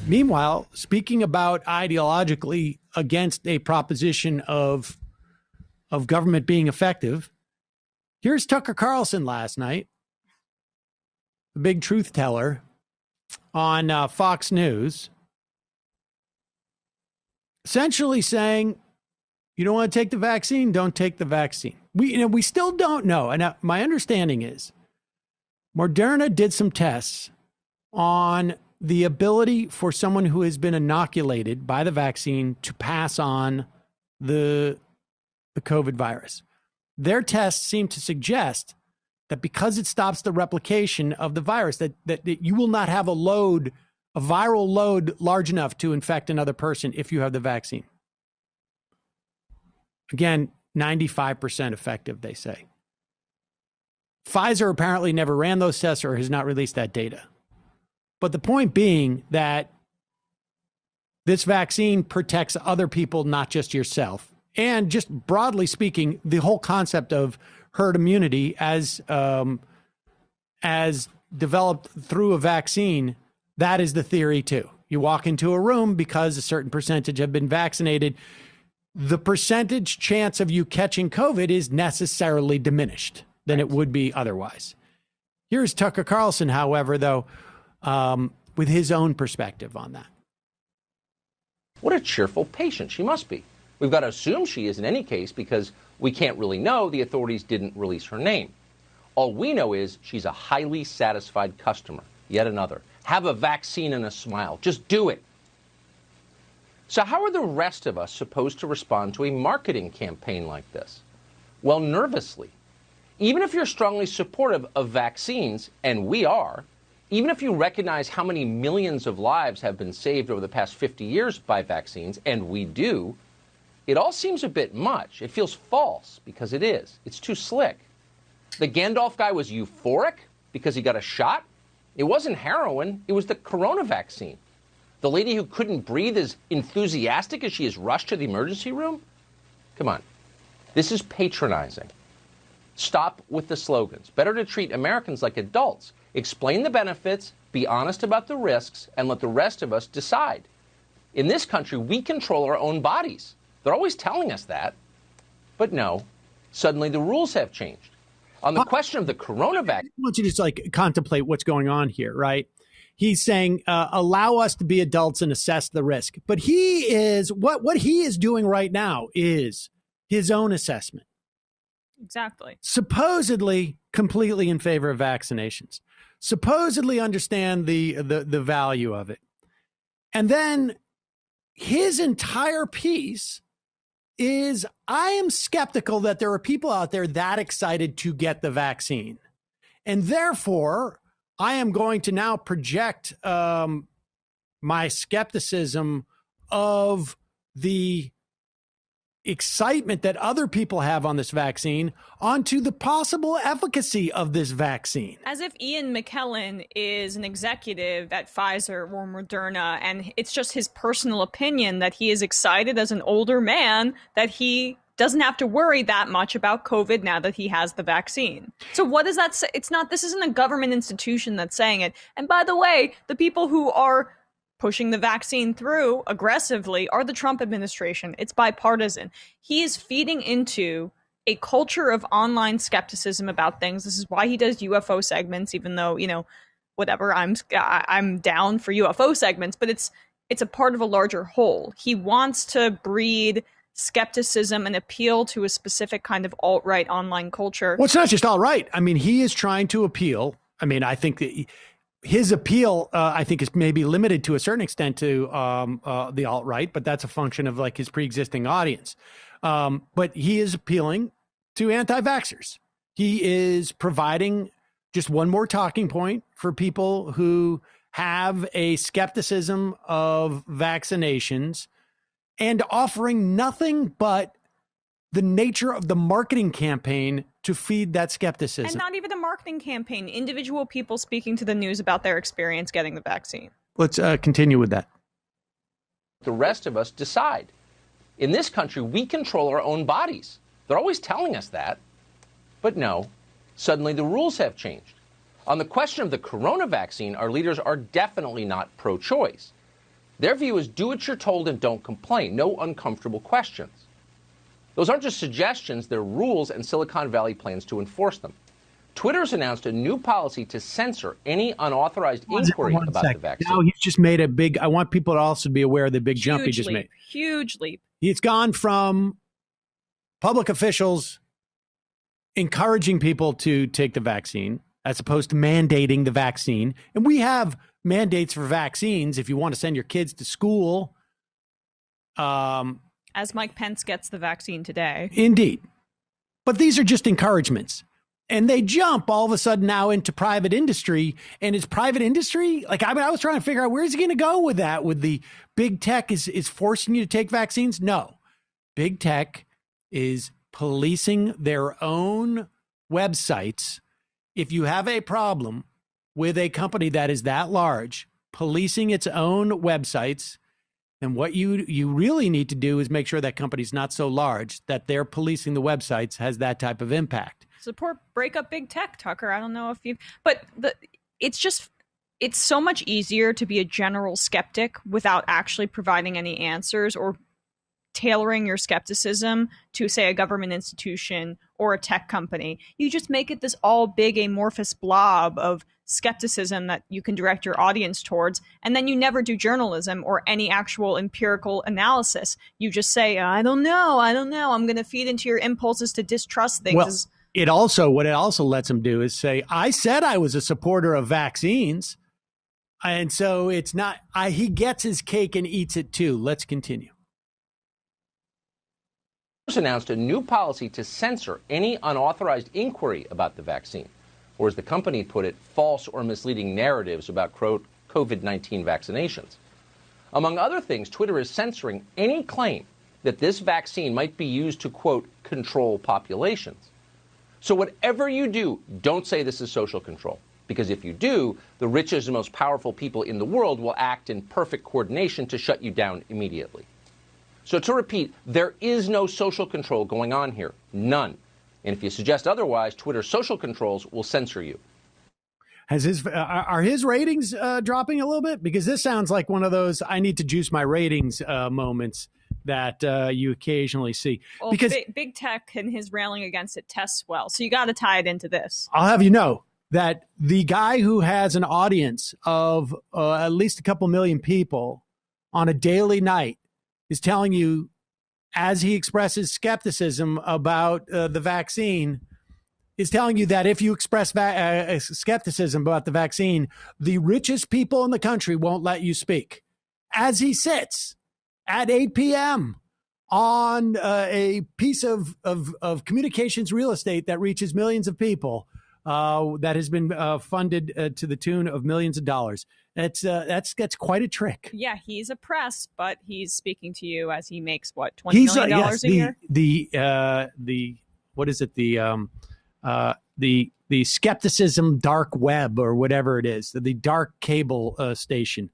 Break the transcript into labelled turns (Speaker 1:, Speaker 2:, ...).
Speaker 1: Meanwhile, speaking about ideologically against a proposition of government being effective, here's Tucker Carlson last night, the big truth teller on Fox News, essentially saying, you don't want to take the vaccine, don't take the vaccine. We still don't know. And my understanding is Moderna did some tests on the ability for someone who has been inoculated by the vaccine to pass on the COVID virus. Their tests seem to suggest that because it stops the replication of the virus, that you will not have a viral load large enough to infect another person if you have the vaccine. Again, 95% effective, they say. Pfizer apparently never ran those tests or has not released that data. But the point being that this vaccine protects other people, not just yourself. And just broadly speaking, the whole concept of herd immunity as developed through a vaccine, that is the theory too. You walk into a room because a certain percentage have been vaccinated. The percentage chance of you catching COVID is necessarily diminished than it would be otherwise. Here's Tucker Carlson, however, though, with his own perspective on that.
Speaker 2: What a cheerful patient she must be. We've got to assume she is in any case because we can't really know. The authorities didn't release her name. All we know is she's a highly satisfied customer. Yet another. Have a vaccine and a smile. Just do it. So how are the rest of us supposed to respond to a marketing campaign like this? Well, nervously. Even if you're strongly supportive of vaccines, and we are, even if you recognize how many millions of lives have been saved over the past 50 years by vaccines, and we do, it all seems a bit much. It feels false because it is. It's too slick. The Gandalf guy was euphoric because he got a shot. It wasn't heroin. It was the corona vaccine. The lady who couldn't breathe is enthusiastic as she is rushed to the emergency room? Come on. This is patronizing. Stop with the slogans. Better to treat Americans like adults. Explain the benefits, be honest about the risks, and let the rest of us decide. In this country, we control our own bodies. They're always telling us that. But no, suddenly the rules have changed. On the question of the corona vaccine,
Speaker 1: I want you to just contemplate what's going on here, right? He's saying, allow us to be adults and assess the risk. But he is, what he is doing right now is his own assessment.
Speaker 3: Exactly.
Speaker 1: Supposedly completely in favor of vaccinations. Supposedly understand the value of it. And then his entire piece is, I am skeptical that there are people out there that excited to get the vaccine. And therefore, I am going to now project my skepticism of the excitement that other people have on this vaccine onto the possible efficacy of this vaccine.
Speaker 3: As if Ian McKellen is an executive at Pfizer or Moderna, and it's just his personal opinion that he is excited as an older man that he doesn't have to worry that much about COVID now that he has the vaccine. So what does that say? This isn't a government institution that's saying it. And by the way, the people who are pushing the vaccine through aggressively are the Trump administration. It's bipartisan. He is feeding into a culture of online skepticism about things. This is why he does UFO segments, even though, whatever, I'm down for UFO segments, but it's a part of a larger whole. He wants to breed skepticism and appeal to a specific kind of alt-right online culture.
Speaker 1: Well, it's not just alt-right. I mean, he is trying to appeal. I mean, I think that his appeal, I think, is maybe limited to a certain extent to the alt-right, but that's a function of his pre-existing audience. But he is appealing to anti-vaxxers. He is providing just one more talking point for people who have a skepticism of vaccinations and offering nothing but the nature of the marketing campaign to feed that skepticism.
Speaker 3: And not even a marketing campaign, individual people speaking to the news about their experience getting the vaccine.
Speaker 1: Let's continue with that.
Speaker 2: The rest of us decide. In this country, we control our own bodies. They're always telling us that. But no, suddenly the rules have changed. On the question of the corona vaccine, our leaders are definitely not pro-choice. Their view is do what you're told and don't complain. No uncomfortable questions. Those aren't just suggestions, they're rules, and Silicon Valley plans to enforce them. Twitter's announced a new policy to censor any unauthorized inquiry about the vaccine.
Speaker 1: Now he's just made a big, I want people to also be aware of the big jump he just made.
Speaker 3: Huge leap.
Speaker 1: It's gone from public officials encouraging people to take the vaccine as opposed to mandating the vaccine. And we have mandates for vaccines if you want to send your kids to school.
Speaker 3: As Mike Pence gets the vaccine today.
Speaker 1: Indeed. But these are just encouragements. And they jump all of a sudden now into private industry. And is private industry, like, I was trying to figure out where's he going to go with that, with the big tech is forcing you to take vaccines? No. Big tech is policing their own websites. If you have a problem with a company that is that large, policing its own websites, then what you really need to do is make sure that company's not so large that they're policing the websites has that type of impact.
Speaker 3: Support break up big tech, Tucker. I don't know if you, but it's so much easier to be a general skeptic without actually providing any answers or tailoring your skepticism to, say, a government institution or a tech company. You just make it this all big amorphous blob of skepticism that you can direct your audience towards, and then you never do journalism or any actual empirical analysis. You just say, I don't know, I'm going to feed into your impulses to distrust things.
Speaker 1: Well, what it also lets them do is say, I said I was a supporter of vaccines, and so it's not, he gets his cake and eats it too. Let's continue.
Speaker 2: Announced a new policy to censor any unauthorized inquiry about the vaccine, or as the company put it, false or misleading narratives about COVID-19 vaccinations. Among other things, Twitter is censoring any claim that this vaccine might be used to, quote, control populations. So whatever you do, don't say this is social control, because if you do, the richest and most powerful people in the world will act in perfect coordination to shut you down immediately. So to repeat, there is no social control going on here. None. And if you suggest otherwise, Twitter's social controls will censor you.
Speaker 1: Are his ratings dropping a little bit? Because this sounds like one of those I need to juice my ratings moments that you occasionally see.
Speaker 3: Well,
Speaker 1: because
Speaker 3: big tech and his railing against it tests well. So you got to tie it into this.
Speaker 1: I'll have you know that the guy who has an audience of at least a couple million people on a daily night is telling you, as he expresses skepticism about the vaccine, is telling you that if you express skepticism about the vaccine, the richest people in the country won't let you speak. As he sits at 8 p.m. on a piece of communications real estate that reaches millions of people, that has been funded to the tune of millions of dollars. That's quite a trick.
Speaker 3: Yeah, he's a press, but he's speaking to you as he makes what, $20 million a year.
Speaker 1: What is it? The skepticism dark web or whatever it is, the dark cable station.